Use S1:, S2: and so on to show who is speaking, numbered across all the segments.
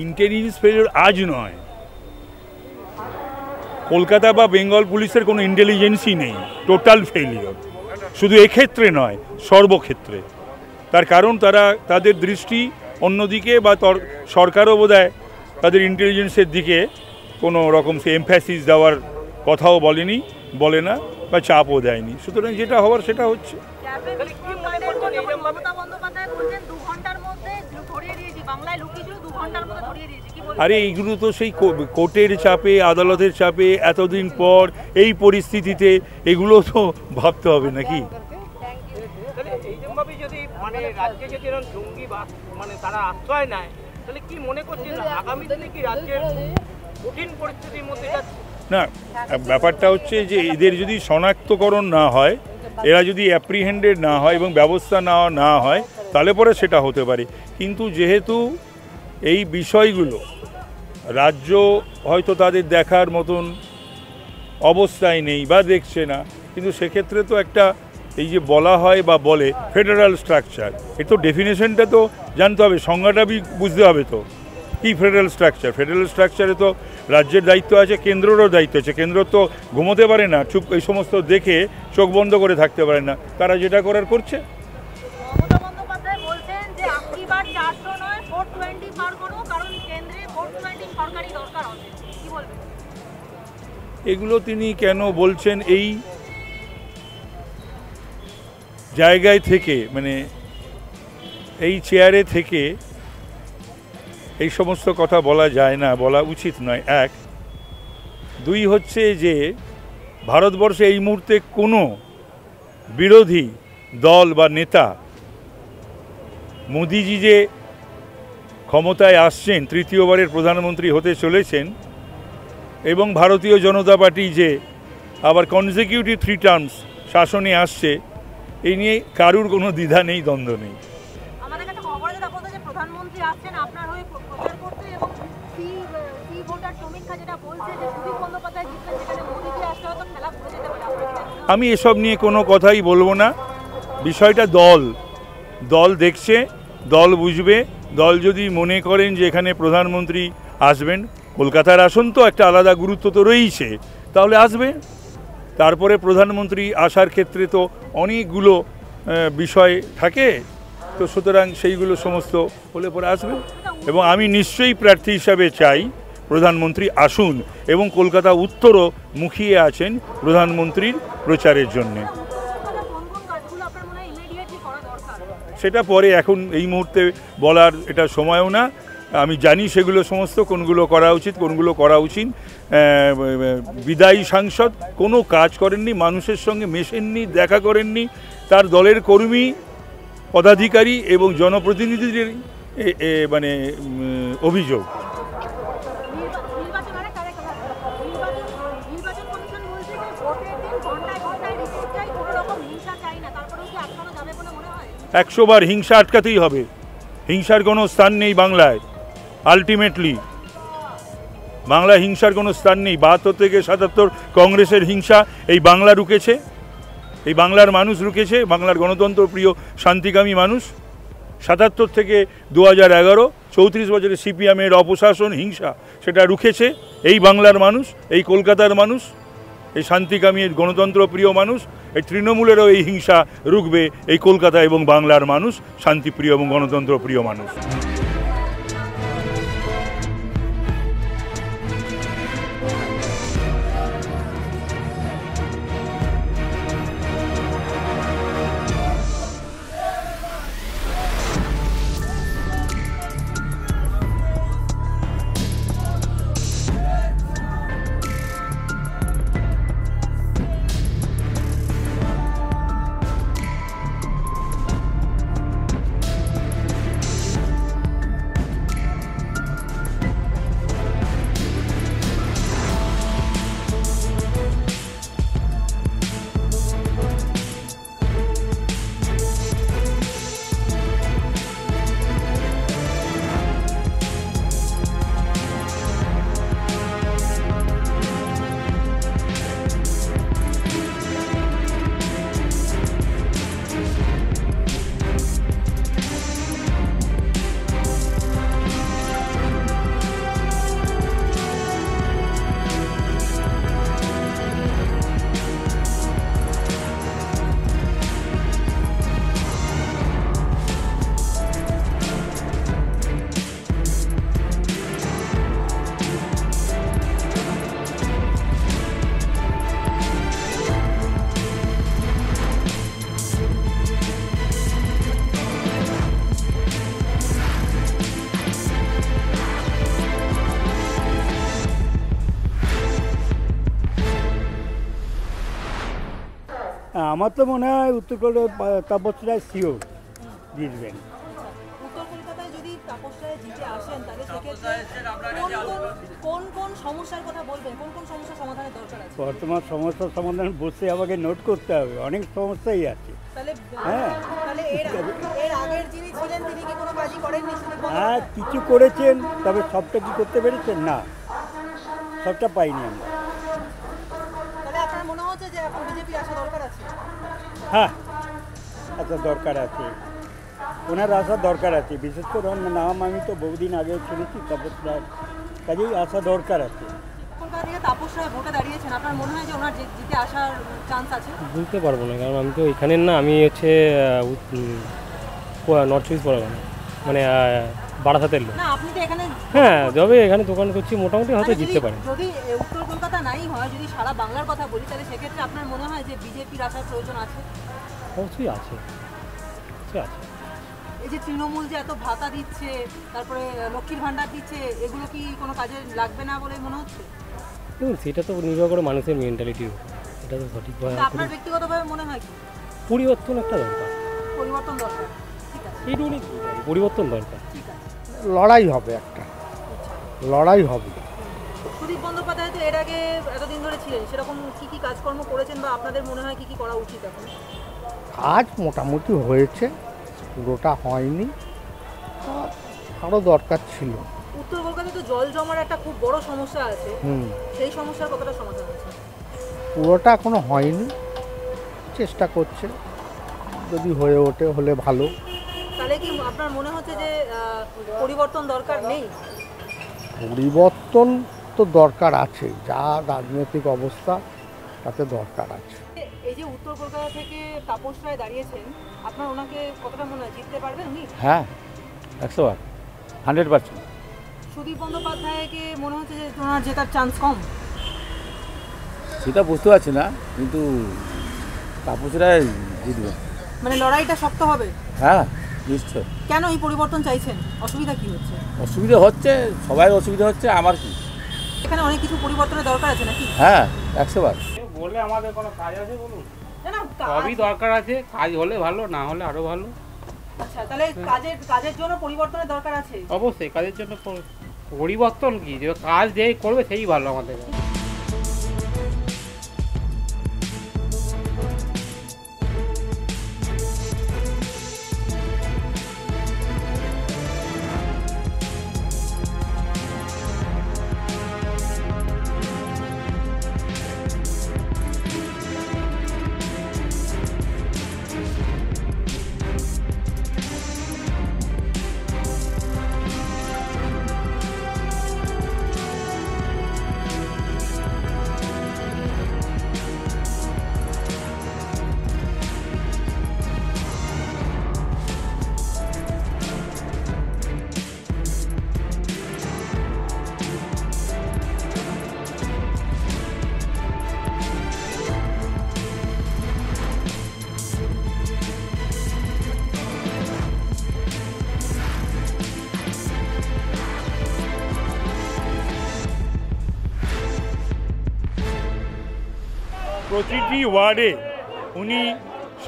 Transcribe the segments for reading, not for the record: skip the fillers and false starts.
S1: Intelligence failure আজ নয়, কলকাতা বা বেঙ্গল পুলিশের কোনো ইন্টেলিজেন্সই নেই, টোটাল ফেলিওর। শুধু এক্ষেত্রে নয়, সর্বক্ষেত্রে। তার কারণ তারা তাদের দৃষ্টি অন্যদিকে, বা সরকারও বোধহয় তাদের ইন্টেলিজেন্সের দিকে কোনো রকম সে এমফ্যাসিস দেওয়ার কথাও বলে না, বা চাপও দেয়নি। সুতরাং যেটা হওয়ার সেটা হচ্ছে। আরে এইগুলো তো সেই কোর্টের চাপে, আদালতের চাপে, এতদিন পর এই পরিস্থিতিতে এগুলো তো ভাবতে হবে নাকি। না, ব্যাপারটা হচ্ছে যে এদের যদি শনাক্তকরণ না হয়, এরা যদি অ্যাপ্রিহেন্ডেড না হয় এবং ব্যবস্থা না হয়, তাহলে পরে সেটা হতে পারে। কিন্তু যেহেতু এই বিষয়গুলো রাজ্য হয়তো তাদের দেখার মতন অবস্থায় নেই বা দেখছে না, কিন্তু সেক্ষেত্রে তো একটা এই যে বলা হয় বা বলে ফেডারাল স্ট্রাকচার, এর তো ডেফিনেশনটা তো জানতে হবে, সংজ্ঞাটা বুঝতে হবে। তো কি ফেডারাল স্ট্রাকচার? ফেডারাল স্ট্রাকচারে তো রাজ্যের দায়িত্ব আছে, কেন্দ্রেরও দায়িত্ব আছে। কেন্দ্র তো ঘুমোতে পারে না, চুপ এই সমস্ত দেখে চোখ বন্ধ করে থাকতে পারে না। তারা যেটা করার করছে। এগুলো তিনি কেন বলছেন এই জায়গায় থেকে, মানে এই চেয়ারে থেকে এই সমস্ত কথা বলা যায় না, বলা উচিত নয়। এক, দুই হচ্ছে যে ভারতবর্ষে এই মুহূর্তে কোনো বিরোধী দল বা নেতা, মোদিজি যে ক্ষমতায় আসছেন, তৃতীয়বারের প্রধানমন্ত্রী হতে চলেছেন, এবং ভারতীয় জনতা পার্টি যে আবার কনজিকিউটিভ 3 টার্মস শাসনে আসছে, এই নিয়ে কারুর কোনো দ্বিধা নেই, দ্বন্দ্ব নেই। আমি এসব নিয়ে কোনো কথাই বলবো না। বিষয়টা দল দেখছে, দল বুঝবে। দল যদি মনে করেন যে এখানে প্রধানমন্ত্রী আসবেন, কলকাতার আসন তো একটা আলাদা গুরুত্ব তো রয়েছে, তাহলে আসবে। তারপরে প্রধানমন্ত্রী আসার ক্ষেত্রে তো অনেকগুলো বিষয় থাকে, তো সুতরাং সেইগুলো সমস্ত হলে পরে আসবে। এবং আমি নিশ্চয়ই প্রার্থী হিসাবে চাই প্রধানমন্ত্রী আসুন, এবং কলকাতা উত্তরও মুখিয়ে আছেন প্রধানমন্ত্রীর প্রচারের জন্যে। সেটা পরে, এখন এই মুহূর্তে বলার এটা সময়ও না। আমি জানি সেগুলো সমস্ত কোনগুলো করা উচিত, কোনগুলো করা উচিত। বিদায়ী সাংসদ কোনো কাজ করেননি, মানুষের সঙ্গে মেশেননি, দেখা করেননি। তার দলের কর্মী, পদাধিকারী এবং জনপ্রতিনিধিদের মানে অভিযোগ। একশো বার হিংসা আটকাতেই হবে। হিংসার কোনো স্থান নেই বাংলায়। আলটিমেটলি বাংলায় হিংসার কোনো স্থান নেই। ৭২ থেকে ৭৭ কংগ্রেসের হিংসা এই বাংলা রুখেছে, এই বাংলার মানুষ রুখেছে, বাংলার গণতন্ত্র প্রিয় শান্তিকামী মানুষ। ৭৭ থেকে ২০১১ ৩৪ বছরে সিপিএমের অপশাসন, হিংসা, সেটা রুখেছে এই বাংলার মানুষ, এই কলকাতার মানুষ, এই শান্তিকামী গণতন্ত্র প্রিয় মানুষ। এই তৃণমূলেরও এই হিংসা রুখবে এই কলকাতা এবং বাংলার মানুষ, শান্তিপ্রিয় এবং গণতন্ত্র প্রিয় মানুষ।
S2: আমার তো মনে হয় উত্তর কলকাতায় তাপস রায় শিওর জিতবেন।
S3: উত্তর কলকাতায় যদি তাপস রায় জিতে আসেন তাহলে সেক্ষেত্রে কোন কোন সমস্যার কথা বলবেন, কোন কোন সমস্যার সমাধানের দরকার আছে?
S2: বর্তমান সমস্যার সমাধান বসে আমাকে নোট করতে হবে, অনেক সমস্যাই আছে। হ্যাঁ,
S3: তাহলে এর আগের যিনি ছিলেন তিনি কি কোনো কাজই করেননি?
S2: হ্যাঁ কিছু করেছেন, তবে সবটা কি করতে পেরেছেন? না, সবটা পাইনি আমরা।
S3: তাহলে আপনার মনে হচ্ছে যে এখন বিজেপি আসা দরকার আছে?
S2: হ্যাঁ, আচ্ছা দরকার আছে, ওনার আসার দরকার আছে। বিশেষ করে ওনার নাম আমি তো বহুদিন আগে শুনেছি, তাপস রায়, কাজেই আসা দরকার আছে।
S3: কলকাতা থেকে তাপস রায় ভোটে দাঁড়িয়েছেন, আপনার মনে হয় যে ওনার জিতে আসার চান্স আছে?
S4: বুঝতে পারবো না, কারণ আমি তো এখানের না, আমি হচ্ছে নর্থ চব্বিশ পরগনা, মানে বারাসাতের লোক।
S3: না, আপনি তো এখানে,
S4: হ্যাঁ যবে এখানে দোকান করছি, মোটামুটি হয়তো জিততে পারে।
S3: যদি উত্তর কলকাতা নাই হয়, যদি সারা বাংলার কথা বলি, তাহলে সেক্ষেত্রে আপনার মনে হয় যে বিজেপির আসার প্রয়োজন আছে?
S4: অবশ্যই আছে, আছে।
S3: এই যে তৃণমূল যে এত ভাতা দিচ্ছে, তারপরে লক্ষ্মীর ভাণ্ডার দিচ্ছে, এগুলো কি কোনো কাজে লাগবে না বলে মনে হচ্ছে?
S4: দেখুন সেটা তো নির্ভর করে মানুষের মেন্টালিটির উপর, এটা তো সঠিকভাবে।
S3: আপনার ব্যক্তিগতভাবে মনে হয় কি
S4: পরিবর্তন একটা দরকার,
S3: পরিবর্তন দরকার? ঠিক আছে,
S4: এইটুকুনি পরিবর্তন দরকার।
S3: ঠিক আছে।
S5: লড়াই হবে, একটা লড়াই হবে।
S3: সুদীপ বন্দ্যোপাধ্যায় তো এর আগে এতদিন ধরে ছিলেন, সেরকম কি কি কাজকর্ম করেছেন বা আপনাদের মনে হয় কি কি করা উচিত এখন?
S5: কাজ মোটামুটি হয়েছে, পুরোটা হয়নি, আরও দরকার ছিল।
S3: উত্তর কলকাতায় তো জল জমার একটা খুব বড় সমস্যা আছে, সেই সমস্যার কতটা সমাধান হয়েছে?
S5: পুরোটা এখনো হয়নি, চেষ্টা করছে, যদি হয়ে ওঠে হলে ভালো।
S3: তাহলে কি আপনার মনে হচ্ছে যে পরিবর্তন দরকার নেই?
S5: পরিবর্তন তো দরকার আছে, যা রাজনৈতিক অবস্থা তাতে দরকার আছে।
S3: এই যে উত্তর কলকাতা থেকে তাপস রায় দাঁড়িয়েছেন, আপনার ওনাকে কতটা মনে হয় জিততে পারবেন উনি?
S6: হ্যাঁ, 100%, 100%।
S3: সুদীপ বন্দ্যোপাধ্যায়কে মনে হচ্ছে যে ওনার জেতার চান্স কম?
S6: সেটা বুঝতে পারছি না, কিন্তু তাপস রায় জিতবে।
S3: মানে লড়াইটা শক্ত হবে?
S6: হ্যাঁ নিশ্চয়।
S3: কেন এই পরিবর্তন চাইছেন? অসুবিধা কি হচ্ছে?
S6: অসুবিধা হচ্ছে, সবাই অসুবিধা হচ্ছে, আমার কি?
S3: এখানে অনেক কিছু পরিবর্তনের দরকার আছে নাকি?
S6: হ্যাঁ 100%।
S4: বলে আমাদের কোনো কাজ আছে বলুন?
S3: না না,
S4: সবই দরকার আছে, কাজ হলে ভালো, না হলে আরো ভালো।
S3: আচ্ছা, তাহলে কাজের জন্য পরিবর্তনের দরকার আছে?
S4: অবশ্যই কাজের জন্য পরিবর্তন কি, যে কাজ যে করবে সেই ভালো আমাদের।
S1: প্রতিটি ওয়ার্ডে উনি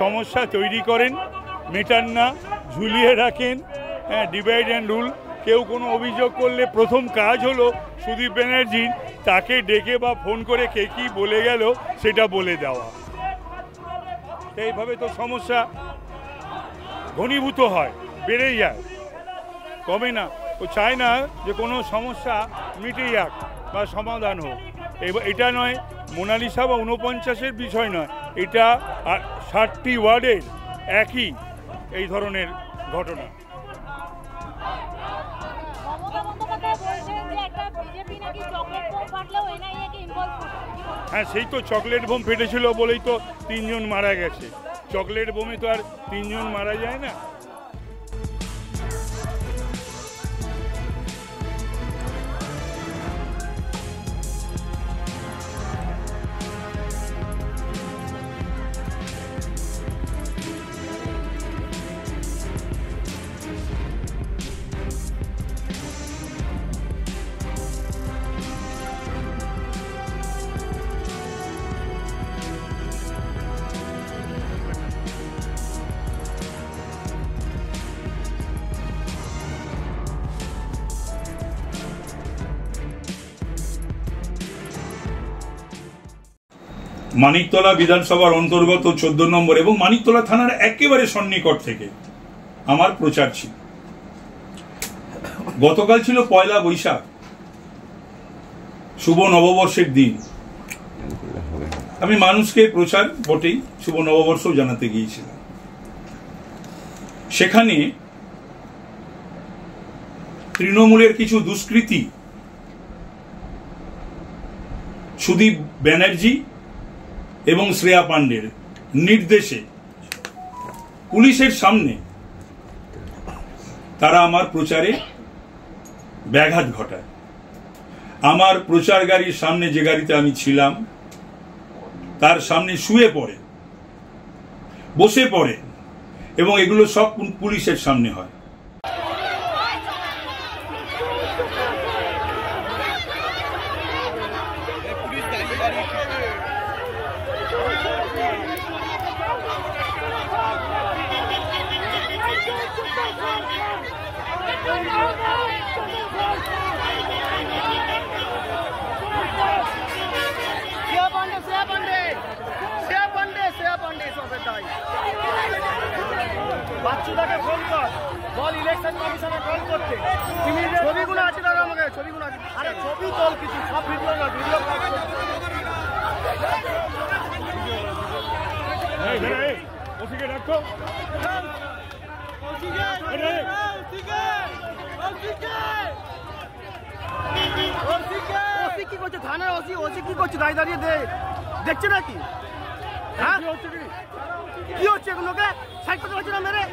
S1: সমস্যা তৈরি করেন, মেটান না, ঝুলিয়ে রাখেন। হ্যাঁ, ডিভাইড অ্যান্ড রুল। কেউ কোনো অভিযোগ করলে প্রথম কাজ হলো সুদীপ ব্যানার্জির তাকে ডেকে বা ফোন করে কে কী বলে গেল সেটা বলে দেওয়া। এইভাবে তো সমস্যা ঘনীভূত হয়, বেড়ে যায়, কমে না। ও চায় না যে কোনো সমস্যা মিটে যাক বা সমাধান হোক। এটা নয় মোনালিসা বা 49-এর বিষয় নয়, এটা 60টি ওয়ার্ডের একই এই ধরনের ঘটনা। হ্যাঁ, সেই তো চকলেট বোম ফেটেছিল বলেই তো 3 জন মারা গেছে। চকলেট বোমে তো আর 3 জন মারা যায় না। মানিকতলা বিধানসভার অন্তর্গত 14 নম্বর এবং মানিকতলা থানার একেবারে সন্নিকট থেকে আমার প্রচার ছিল। গতকাল ছিল 1 বৈশাখ, শুভ নববর্ষের দিন। আমি মানুষকে প্রচার বটেই, শুভ নববর্ষ জানাতে গিয়েছিলাম। সেখানে তৃণমূলের কিছু দুষ্কৃতী সুদীপ ব্যানার্জি এবং শ্রেয়া পাণ্ডের নির্দেশে পুলিশের সামনে তারা আমার প্রচারে ব্যাঘাত ঘটায়। আমার প্রচার গাড়ির সামনে, যে গাড়িতে আমি ছিলাম, তার সামনে শুয়ে পড়ে, বসে পড়ে, এবং এগুলো সব পুলিশের সামনে হয়।
S7: বাচ্চুদাকে ফোন কর, বল ইলেকশন কমিশনে কল করতে। তুমি ছবিগুলো আছে, দাদা আমাকে ছবিগুলো আছে। আরে ছবি তোল, কিছু সব ভিডিও না, ভিডিও কি করছে থানার ওসি? ওসি কি করছে দাঁড়িয়ে দাঁড়িয়ে দেখছে নাকি? হ্যাঁ কি হচ্ছে এগুলোকে সাইড করতে পারছে না মেরে?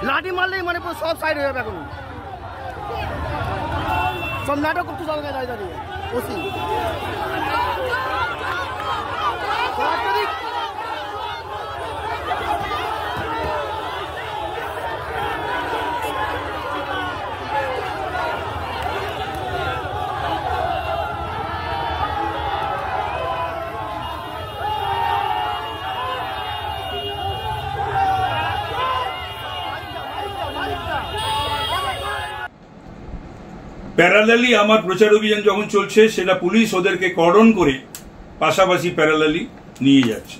S7: লাঠি মারলেই মানে পুরো সব সাইড হয়ে যাবে। এখন সব নাটক করতে সব দাঁড়িয়ে দাঁড়িয়ে ওসি।
S1: প্যারালালি আমার প্রচার অভিযান যখন চলছে, সেটা পুলিশ ওদেরকে কর্ডন করে পাশাপাশি প্যারালালি নিয়ে যাচ্ছে।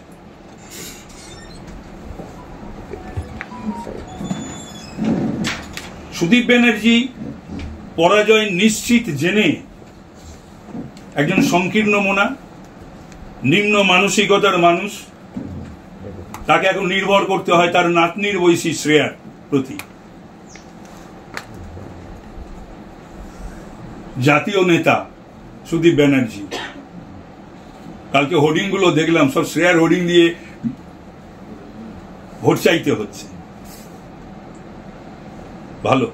S1: সুদীপ ব্যানার্জি পরাজয় নিশ্চিত জেনে একজন সংকীর্ণ মনা, নিম্ন মানসিকতার মানুষ, তাকে এখন নির্ভর করতে হয় তার নাতনির বয়সী শ্রেয়ার প্রতি। জাতীয় নেতা সুদীপ ব্যানার্জি, কালকে হোর্ডিং গুলো দেখলাম, সব শ্রেয়ার হোর্ডিং দিয়ে ভোট চাইতে হচ্ছে। ভালো,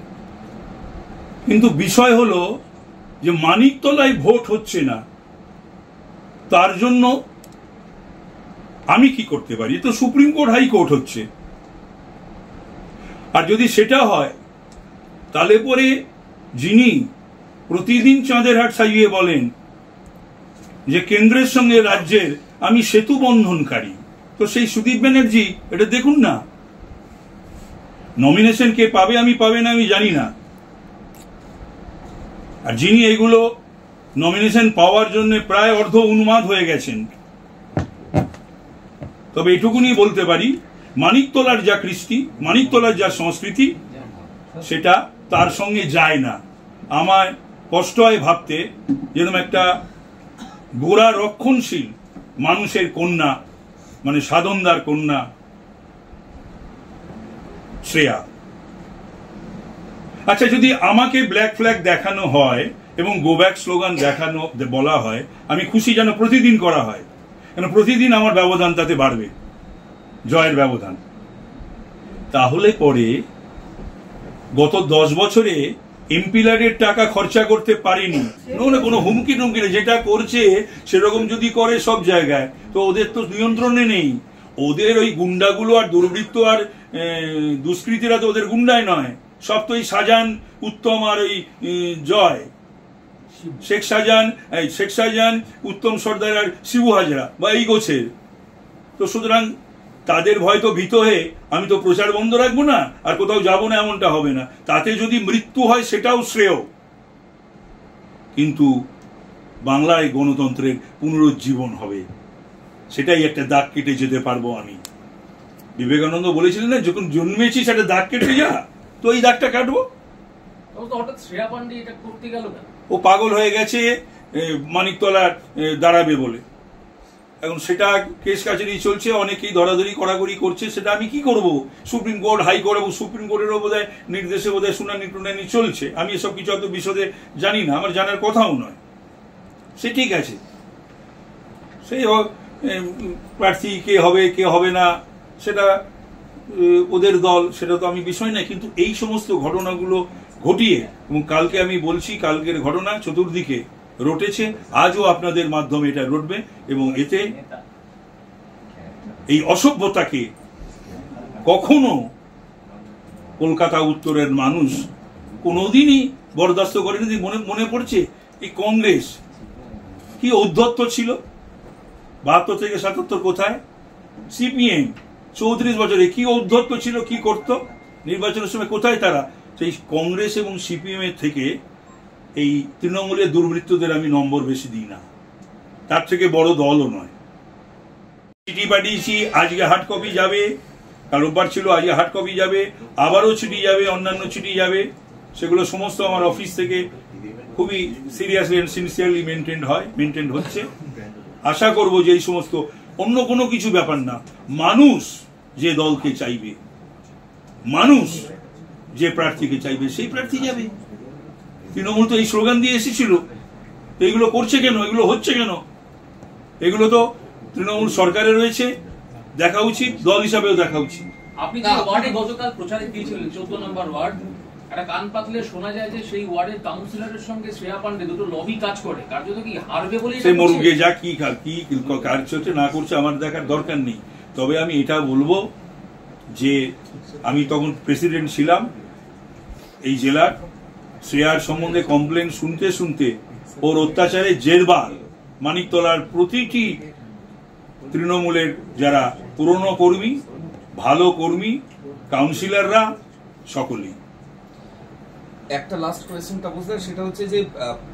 S1: কিন্তু বিষয় হলো যে মানিকতলায় ভোট হচ্ছে না, তার জন্য আমি কি করতে পারি? তো সুপ্রিম কোর্ট, হাইকোর্ট হচ্ছে। আর যদি সেটা হয়, তাহলে পরে যিনি প্রতিদিন চাঁদের হাট সাজিয়ে বলেন যে কেন্দ্রের সঙ্গে রাজ্যের আমি সেতু বন্ধনকারী, তো সেই সুদীপ ব্যানার্জি এটা দেখুন না, নমিনেশন কে পাবে আমি পাবে না আমি জানি না, আর যিনি এগুলো নমিনেশন পাওয়ার জন্য প্রায় অর্ধ উন্মাদ হয়ে গেছেন। তবে এটুকুনি বলতে পারি, মানিকতলার যা কৃষ্টি, মানিকতলার যা সংস্কৃতি, সেটা তার সঙ্গে যায় না। আমার কষ্ট হয় ভাবতে, যেরকম একটা গোড়া রক্ষণশীল মানুষের কন্যা, মানে সাধনদার কন্যা শ্রেয়া। আচ্ছা, যদি আমাকে ব্ল্যাক ফ্ল্যাগ দেখানো হয় এবং গো ব্যাক স্লোগান দেখানো বলা হয়, আমি খুশি যেন প্রতিদিন করা হয়, কেন প্রতিদিন আমার ব্যবধান তাতে বাড়বে, জয়ের ব্যবধান। তাহলে পরে গত 10 বছরে এমপিলারের টাকা খরচা করতে পারেনি, কোনো হুমকি টুমকি নেই, যেটা করছে সেরকম যদি করে সব জায়গায়, তো ওদের তো নিয়ন্ত্রণে নেই। ওদের ওই গুন্ডাগুলো আর দুর্বৃত্ত আর দুষ্কৃতীরা তো ওদের গুন্ডায় নয়, সব তো ওই শাহজাহান, উত্তম আর ওই জয়, শেখ শাহজাহান, উত্তম সর্দার আর শিবু হাজরা বা এই গোছের। তো সুতরাং তাদের ভয় তো ভীত হয়ে আমি তো প্রচার বন্ধ রাখবো না, আর কোথাও যাবো না, এমনটা হবে না। তাতে যদি মৃত্যু হয় সেটাও শ্রেয়, কিন্তু বাংলায় গণতন্ত্রের পুনরুজ্জীবন হবে। সেটাই একটা দাগ কেটে যেতে পারবো আমি। বিবেকানন্দ বলেছিলেন না, যখন জন্মেছি সেটা দাগ কেটে যা, তো এই দাগটা কাটবো।
S8: হঠাৎ শ্রেয়া পান্ডে এটা করতে গেল কেন?
S1: ও পাগল হয়ে গেছে মানিকতলার দাঁড়াবে বলে। এখন সেটা কেস কাছারি চলছে, অনেকেই ধরাধরি কড়াকড়ি করছে। সেটা আমি কি করব? সুপ্রিম কোর্ট, হাইকোর্ট এবং সুপ্রিম কোর্টেরও বোধহয় নির্দেশে বোধহয় শুনানি টুনানি চলছে। আমি এসব কিছু অত বিশদে জানি না, আমার জানার কথাও নয়। সে ঠিক আছে, সেই প্রার্থী কে হবে কে হবে না সেটা ওদের দল, সেটা তো আমি বিষয় না। কিন্তু এই সমস্ত ঘটনাগুলো ঘটিয়ে, এবং কালকে আমি বলছি কালকের ঘটনা চতুর্দিকে রটেছে, আজও আপনাদের মাধ্যমে এটা রটবে, এবং এতে এই অসভ্যতাকে কখনো কলকাতা উত্তরের মানুষ কোনোদিনই বরদাস্ত করেনি। মনে পড়ছে এই কংগ্রেস কি ঔদ্ধত্য ছিল 72 থেকে 77 কোথায়? সিপিএম 34 বছরে কি ঔদ্ধত্য ছিল, কি করত নির্বাচনের সময়, কোথায় তারা? সেই কংগ্রেস এবং সিপিএম এর থেকে এই তৃণমূলের দুর্বৃত্তদের আমি নম্বর বেশি দিই না, তার থেকে বড় দলও নয়। চিঠি পাঠিয়েছি, আজকে হার্ড কপি যাবে, কাল রোববার ছিল, আজকে হার্ড কপি যাবে, আবারও চিঠি যাবে, অন্যান্য চিঠি যাবে। সেগুলো সমস্ত আমার অফিস থেকে খুবই সিরিয়াসলি এন্ড সিনসিয়ারলি মেনটেন হচ্ছে। আশা করব যে এই সমস্ত অন্য কোনো কিছু ব্যাপার না, মানুষ যে দলকে চাইবে, মানুষ যে প্রার্থীকে চাইবে, সেই প্রার্থী যাবে। তৃণমূল তো এই স্লোগান দিয়ে এসেছিল, এইগুলো করছে কেন, এগুলো হচ্ছে কেন? এগুলো তো তৃণমূল সরকারে রয়েছে, দেখা উচিত, দল হিসাবেও দেখা উচিত।
S8: আপনি যে ওয়ার্ডে গতকাল প্রচারে দিয়েছিলেন 14 নম্বর ওয়ার্ড, একটা কান পাতলে শোনা যায় যে সেই ওয়ার্ডের কাউন্সিলরের সঙ্গে শ্রেয়া পান্ডে দুটো লবি কাজ করে, কার্যত কি হারবে বলে
S1: সে মরুগে যা, কি কাজ করছে না করছে আমার দেখার দরকার নেই। তবে আমি এটা বলবো যে আমি তখন প্রেসিডেন্ট ছিলাম এই জেলার, শ্রেয়ার সম্বন্ধে কমপ্লেন শুনতে শুনতে ওর অত্যাচারে জেরবার মানিকতলার প্রতিটি তৃণমূলের যারা পুরনো কর্মী, ভালো কর্মী, কাউন্সিলররা সকলেই।
S9: একটা লাস্ট কোয়েশ্চেনটা বুঝলেন, সেটা হচ্ছে যে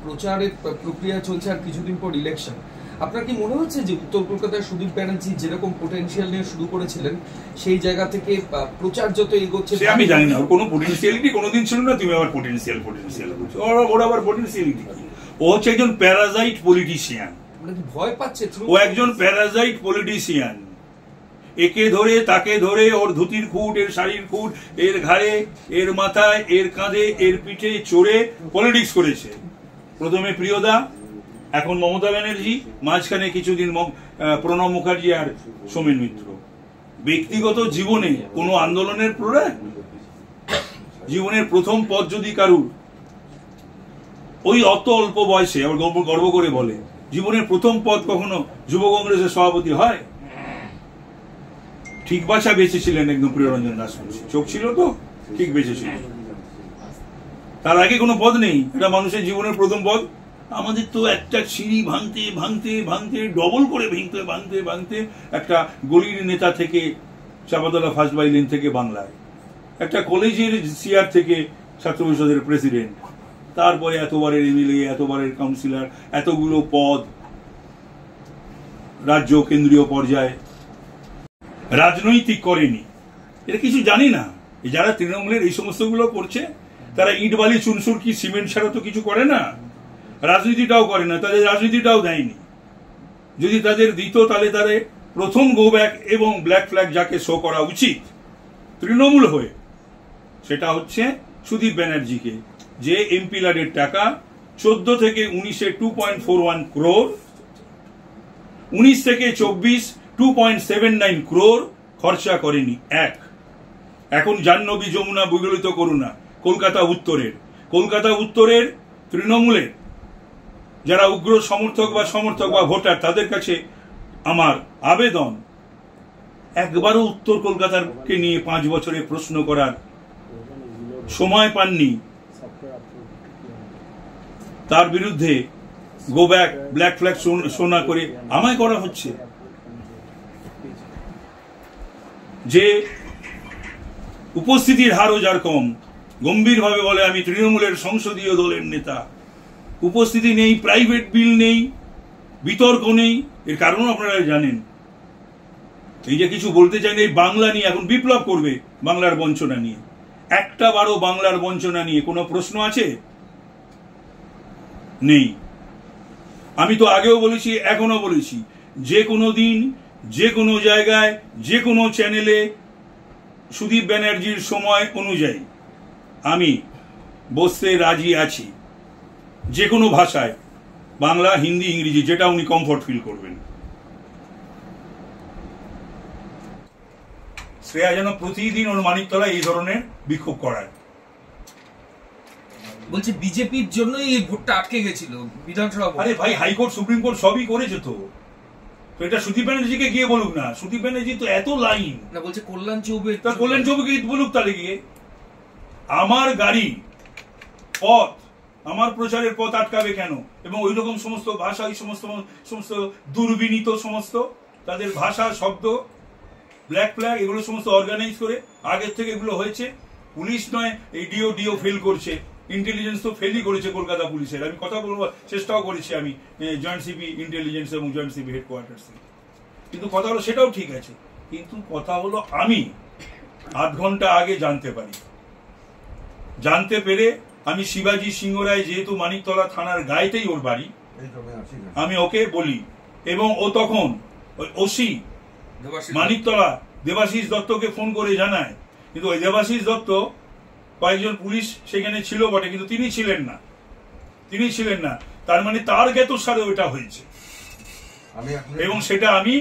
S9: প্রচারের প্রক্রিয়া চলছে আর কিছুদিন পর ইলেকশন। আপনার কি মনে হচ্ছে যে উত্তর কলকাতায় সুদীপ ব্যানার্জি যেরকম পোটেনশিয়াল নিয়ে শুরু করেছিলেন, সেই জায়গা থেকে প্রচার যত এগোচ্ছে?
S1: আমি জানি না, ওর কোনো পোটেনশিয়ালিটি কোনোদিন ছিল না। তুমি আবার পোটেনশিয়াল বলছো, ওর আবার পোটেনশিয়ালিটি কি? ও হচ্ছে একজন প্যারাজাইট পলিটিশিয়ান।
S9: ভয় পাচ্ছে
S1: ও একজন প্যারাজাইট পলিটিশিয়ান। একে ধরে তাকে ধরে, ওর ধুতির খুঁট, এর শাড়ির খুঁট, এর ঘাড়ে, এর মাথায়, এর কাঁধে, এর পিঠে চড়ে পলিটিক্স করেছে। প্রথমে প্রিয়দা, এখন মমতা ব্যানার্জি, মাঝখানে কিছুদিন প্রণব মুখার্জি আর সোমেন মিত্র। ব্যক্তিগত জীবনে কোনো আন্দোলনের প্রয়াস, জীবনের প্রথম পদ যদি কারুর, ওই অত অল্প বয়সে আবার গর্ব করে বলে জীবনের প্রথম পদ কখনো যুব কংগ্রেসের সভাপতি হয়? ঠিক বাছা বেঁচেছিলেন একদম প্রিয়রঞ্জন দাসমুন্সী, চোখ ছিল তো, ঠিক বেঁচেছিলেন। তার আগে কোনো পদ নেই, এটা মানুষের জীবনের প্রথম পদ। আমাদের তো একটা সিঁড়ি ভাঙতে ভাঙতে ভাঙতে, ডবল করে ভাঙতে ভাঙতে একটা গলির নেতা থেকে, চাপাতলা ফার্স্ট বাই লেন থেকে বাংলায়, একটা কলেজের সিআর থেকে ছাত্র পরিষদের প্রেসিডেন্ট, তারপরে এতবারের এমএলএ, এতবারের কাউন্সিলর, এতগুলো পদ রাজ্য কেন্দ্রীয় পর্যায়ে। রাজনৈতিক করেনি, এটা কিছু জানি না। যারা তৃণমূলের এই সমস্তগুলো করছে, তারা ইট বালি চুনসুর কি সিমেন্ট ছাড়া তো কিছু করে না, রাজনীতিটাও করে না, তাদের রাজনীতিটাও দেয়নি। যদি তাদের দিত তাহলে তাদের প্রথম গো ব্যাক এবং ব্ল্যাক ফ্ল্যাগ যাকে শো করা উচিত তৃণমূল হয়ে, সেটা হচ্ছে সুদীপ ব্যানার্জিকে, যে এমপি লাডের টাকা 14 থেকে 19-এ 2.41 crore, 19 থেকে 24 2.79 crore খরচা করেনি। এখন জাহ্নবী যমুনা বিগলিত করুণা কলকাতা উত্তরের তৃণমূলের যারা উগ্র সমর্থক বা ভোটার, তাদের কাছে আমার আবেদন, একবারও উত্তর কলকাতাকে নিয়ে 5 বছরে প্রশ্ন করার সময় পাননি। তার বিরুদ্ধে গো ব্যাক, ব্ল্যাক ফ্ল্যাগ শোনা করে আমায় করা হচ্ছে। যে উপস্থিতির হারও যার কম, গম্ভীরভাবে বলে আমি তৃণমূলের সংসদীয় দলের নেতা, উপস্থিতি নেই, প্রাইভেট বিল নেই, বিতর্ক নেই। এর কারণ আপনারা জানেন। এই যে কিছু বলতে চাই না, এই বাংলা নিয়ে এখন বিপ্লব করবে, বাংলার বঞ্চনা নিয়ে। একটা বারও বাংলার বঞ্চনা নিয়ে কোনো প্রশ্ন আছে? নেই। আমি তো আগেও বলেছি, এখনো বলেছি, যে কোনো দিন, যে কোনো জায়গায়, যে কোনো চ্যানেলে সুদীপ ব্যানার্জির সময় অনুযায়ী আমি বসতে রাজি আছি, যে কোনো ভাষায়, বাংলা, হিন্দি, ইংরেজি, যেটা উনি কমফর্ট ফিল করবেন। শ্রেয়া যেন প্রতিদিন ওর মানিকতলায় এই ধরনের বিক্ষোভ করায়।
S9: বলছে বিজেপির জন্যই এই ভোটটা আটকে গেছিল বিধানসভা।
S1: আরে ভাই, হাইকোর্ট, সুপ্রিম কোর্ট সবই করেছে তো। এটা সুদীপ ব্যানার্জিকে গিয়ে বলুক না। সুদীপ ব্যানার্জি তো এত লাইন
S9: না, বলছে কল্যাণ চৌবে,
S1: কল্যাণ চৌবে বলুক তাহলে গিয়ে। আমার গাড়ি পথ, আমার প্রচারের পথ আটকাবে কেন? এবং ওই রকম সমস্ত ভাষা, ওই সমস্ত দুর্বিনীত সমস্ত তাদের ভাষা, শব্দ, ব্ল্যাক ফ্ল্যাগ, এগুলো সমস্ত অর্গানাইজ করে আগের থেকে এগুলো হয়েছে। পুলিশ নয়, এই ডিও ফেল করছে, ইন্টেলিজেন্স তো ফেলই করেছে কলকাতা পুলিশের। আমি কথা বলবো, চেষ্টাও করেছি আমি জয়েন্ট সিপি ইন্টেলিজেন্স এবং জয়েন্ট সিপি হেডকোয়ার্টার্স। কিন্তু কথা হলো সেটাও ঠিক আছে, কিন্তু কথা হলো আমি আধ ঘন্টা আগে জানতে পারি। জানতে পেরে আমি শিবাজি সিংহ রায়, যেহেতু মানিকতলা থানার গায়েতেই ওর বাড়ি, আমি ওকে বলি, এবং ও তখন ওই ওসি মানিকতলা দেবাশিস দত্তকে ফোন করে জানায়। কিন্তু ওই দেবাশিস দত্ত, কয়েকজন পুলিশ সেখানে ছিল বটে, কিন্তু তিনি ছিলেন না। তার মানে তার জ্ঞাতসারে ওটা হয়েছে, এবং সেটা আমি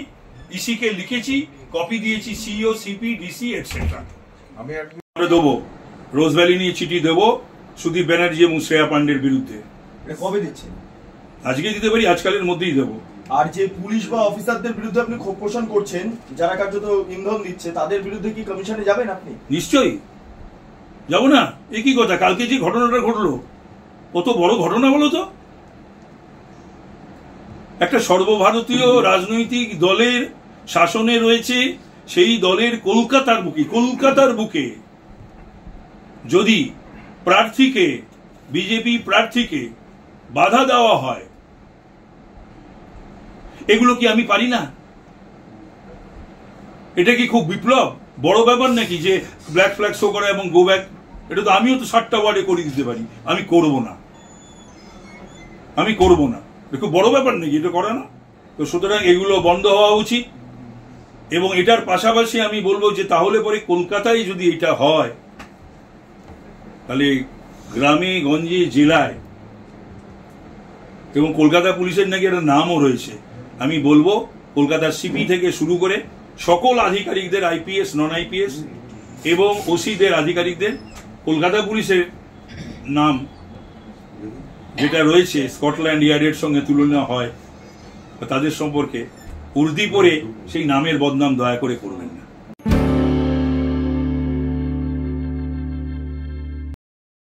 S1: ইসিকে লিখেছি, কপি দিয়েছি, সিইও, সিপি, ডিসি এটসেট্রা। আমরা দেবো, রোজভ্যালি নিয়ে চিঠি দেবো সুদীপ ব্যানার্জি এবং শ্রেয়া পান্ডের বিরুদ্ধে।
S7: কবে দিচ্ছেন?
S1: আজকে দিতে পারি, আজকালের মধ্যেই দেবো।
S7: আর যে পুলিশ বা অফিসারদের বিরুদ্ধে আপনি ক্ষোভ পোষণ করছেন, যারা কার্যত ইন্ধন দিচ্ছে, তাদের বিরুদ্ধে কি কমিশনে যাবেন আপনি?
S1: নিশ্চয়ই যাবো না। একই কথা, কালকে যে ঘটনাটা ঘটলো, কত বড় ঘটনা বলো তো। একটা সর্বভারতীয় রাজনৈতিক দলের শাসনে রয়েছে, সেই দলের কলকাতার বুকে যদি বিজেপি প্রার্থীকে বাধা দেওয়া হয়, এগুলো কি আমি পারি না? এটা কি খুব বিপ্লব, বড় ব্যাপার নাকি যে ব্ল্যাক ফ্ল্যাগ শো করা এবং গো ব্যাক? এটা তো আমিও তো 7টা ওয়ার্ডে করে দিতে পারি। আমি করব না। এটা খুব বড় ব্যাপার নাকি এটা করা না? তো সুতরাং এগুলো বন্ধ হওয়া উচিত। এবং এটার পাশাপাশি আমি বলবো যে তাহলে পরে কলকাতায় যদি এটা হয়, তাহলে গ্রামে গঞ্জে জেলায়, এবং কলকাতা পুলিশের নাকি একটা নামও রয়েছে, আমি বলবো কলকাতার সিপি থেকে শুরু করে সকল আধিকারিকদের, আইপিএস, নন আইপিএস এবং ওসিদের আধিকারিকদের কলকাতা পুলিশের নাম যেটা রয়েছে স্কটল্যান্ড ইয়ার্ডের সঙ্গে তুলনা হয়, তাদের সম্পর্কে উর্দি পরে সেই নামের বদনাম দয়া করে করবেন না।